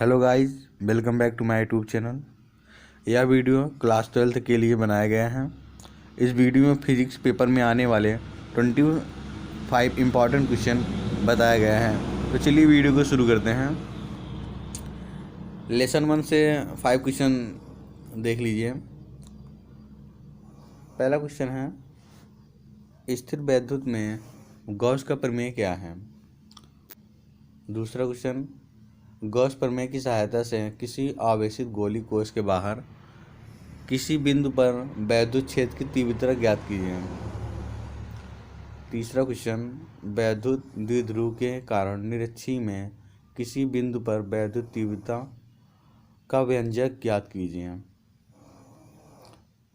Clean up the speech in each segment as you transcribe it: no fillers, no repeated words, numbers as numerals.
Hello guys, welcome back to my YouTube channel. यह video class 12th के लिए बनाया गया है। इस वीडियो में फिजिक्स पेपर में आने वाले 25 इम्पॉर्टेंट क्वेश्चन बताया गया है। तो चलिए वीडियो को शुरू करते हैं। लेसन 1 से 5 क्वेश्चन देख लीजिए। पहला क्वेश्चन है, स्थिर वैद्युत में गॉस का प्रमेय क्या है। दूसरा क्वेश्चन, गॉस प्रमेय की सहायता से किसी आवेशित गोली कोश के बाहर किसी बिंदु पर वैद्युत क्षेत्र की तीव्रता ज्ञात कीजिए। तीसरा क्वेश्चन, वैद्युत द्विध्रुव के कारण निरक्षी में किसी बिंदु पर वैद्युत तीव्रता का व्यंजक ज्ञात कीजिए।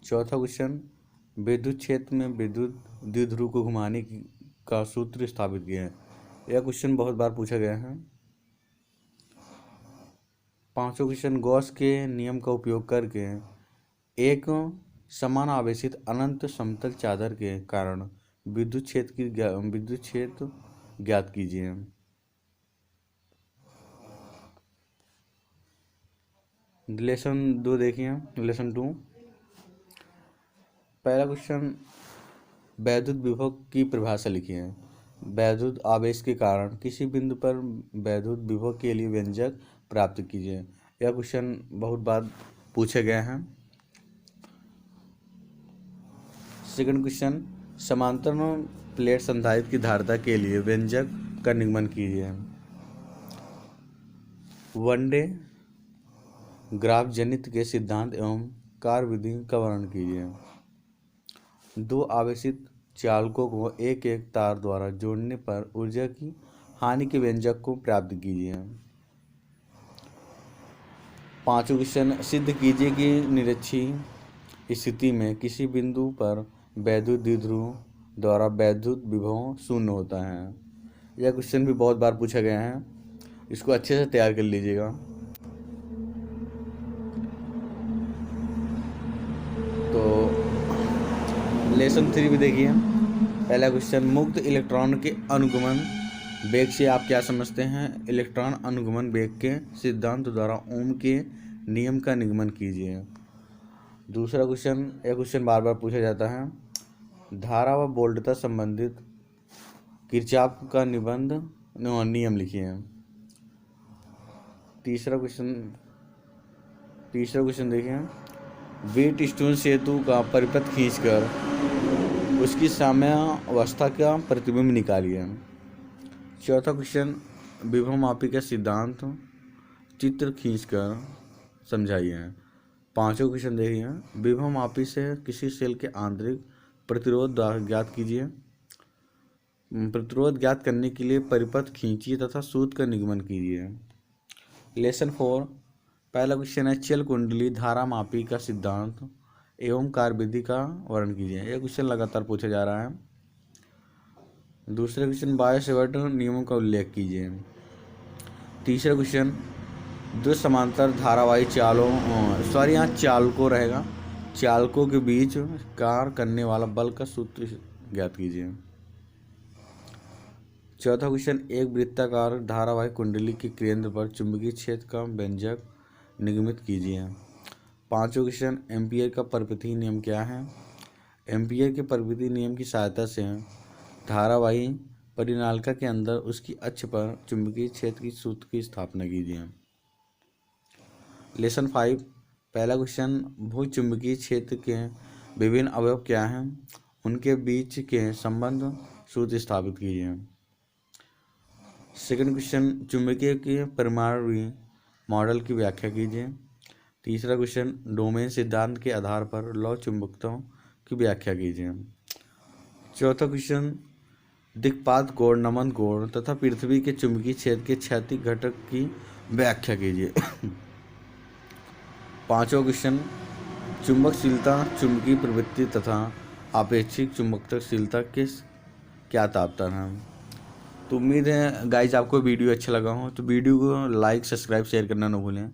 चौथा क्वेश्चन, विद्युत क्षेत्र में विद्युत द्विध्रुव को घुमाने का सूत्र स्थापित किया है। यह क्वेश्चन बहुत बार पूछा गया है। पांचवा क्वेश्चन, गॉस के नियम का उपयोग करके एक समान आवेशित अनंत समतल चादर के कारण विद्युत क्षेत्र ज्ञात कीजिए। लेसन 2 देखिए। लेसन 2, पहला क्वेश्चन, वैद्युत विभव की परिभाषा लिखिए। वैद्युत आवेश के कारण किसी बिंदु पर वैद्युत विभव के लिए व्यंजक प्राप्त कीजिए। यह क्वेश्चन बहुत बार पूछे गए हैं। सेकंड क्वेश्चन, समांतर प्लेट संधारित्र की धारिता के लिए व्यंजक का निगमन कीजिए। वन डे ग्राफ जनित के सिद्धांत एवं कार्यविधि का वर्णन कीजिए। दो आवेशित चालकों को एक एक तार द्वारा जोड़ने पर ऊर्जा की हानि के व्यंजक को प्राप्त कीजिए। पांचवा क्वेश्चन, सिद्ध कीजिए कि निरक्षीय स्थिति में किसी बिंदु पर वैद्युत द्विध्रुव द्वारा वैद्युत विभव शून्य होता है। यह क्वेश्चन भी बहुत बार पूछा गया है, इसको अच्छे से तैयार कर लीजिएगा। तो लेसन 3 भी देखिए। पहला क्वेश्चन, मुक्त इलेक्ट्रॉन के अनुगमन वेग से आप क्या समझते हैं। इलेक्ट्रॉन अनुगमन वेग के सिद्धांत द्वारा ओम के नियम का निगमन कीजिए। दूसरा क्वेश्चन, यह क्वेश्चन बार बार पूछा जाता है, धारा व वोल्टता संबंधित किरचॉफ का नियम लिखिए। तीसरा क्वेश्चन देखिए, व्हीटस्टोन सेतु का परिपथ खींचकर उसकी साम्यावस्था का प्रतिबिंब निकालिए। चौथा क्वेश्चन, विभवमापी का सिद्धांत चित्र खींचकर समझाइए। पांचवा क्वेश्चन देखिए, विभवमापी से किसी सेल के आंतरिक प्रतिरोध ज्ञात कीजिए। प्रतिरोध ज्ञात करने के लिए परिपथ खींचिए तथा सूत्र का निगमन कीजिए। लेसन 4, पहला क्वेश्चन है, चल कुंडली धारा मापी का सिद्धांत एवं कार्यविधि का वर्णन कीजिए। यह क्वेश्चन लगातार पूछा जा रहा है। दूसरा क्वेश्चन, बायो-सेवर्ट नियमों का उल्लेख कीजिए। तीसरा क्वेश्चन, दो समांतर धारावाही यहाँ चालकों रहेगा, चालकों के बीच कार्य करने वाला बल का सूत्र ज्ञात कीजिए। चौथा क्वेश्चन, एक वृत्ताकार धारावाही कुंडली के केंद्र पर चुंबकीय क्षेत्र का व्यंजक निगमित कीजिए। पांचवा क्वेश्चन, एम्पीयर का परिपथीय नियम क्या है। एम्पीयर के परिपथीय नियम की सहायता से धारावाही परिनालिका के अंदर उसकी अक्ष पर चुंबकीय क्षेत्र की सूत्र की स्थापना कीजिए। लेसन 5, पहला क्वेश्चन, भूचुंबकीय क्षेत्र के विभिन्न अवयव क्या हैं, उनके बीच के संबंध सूत्र स्थापित कीजिए। सेकंड क्वेश्चन, चुंबकीय के परमाणु मॉडल की व्याख्या कीजिए। तीसरा क्वेश्चन, डोमेन सिद्धांत के आधार पर लौ चुंबकत्व की व्याख्या कीजिए। चौथा क्वेश्चन, दिक्पात कोण, नमन कोण तथा पृथ्वी के चुंबकीय क्षेत्र के क्षैतिज घटक की व्याख्या कीजिए। पांचवा क्वेश्चन, चुंबकशीलता, चुंबकीय प्रवृत्ति तथा आपेक्षिक चुंबकशीलता के क्या तात्पर्य हैं। तो उम्मीद है गाइज आपको वीडियो अच्छा लगा हो, तो वीडियो को लाइक, सब्सक्राइब, शेयर करना न भूलें।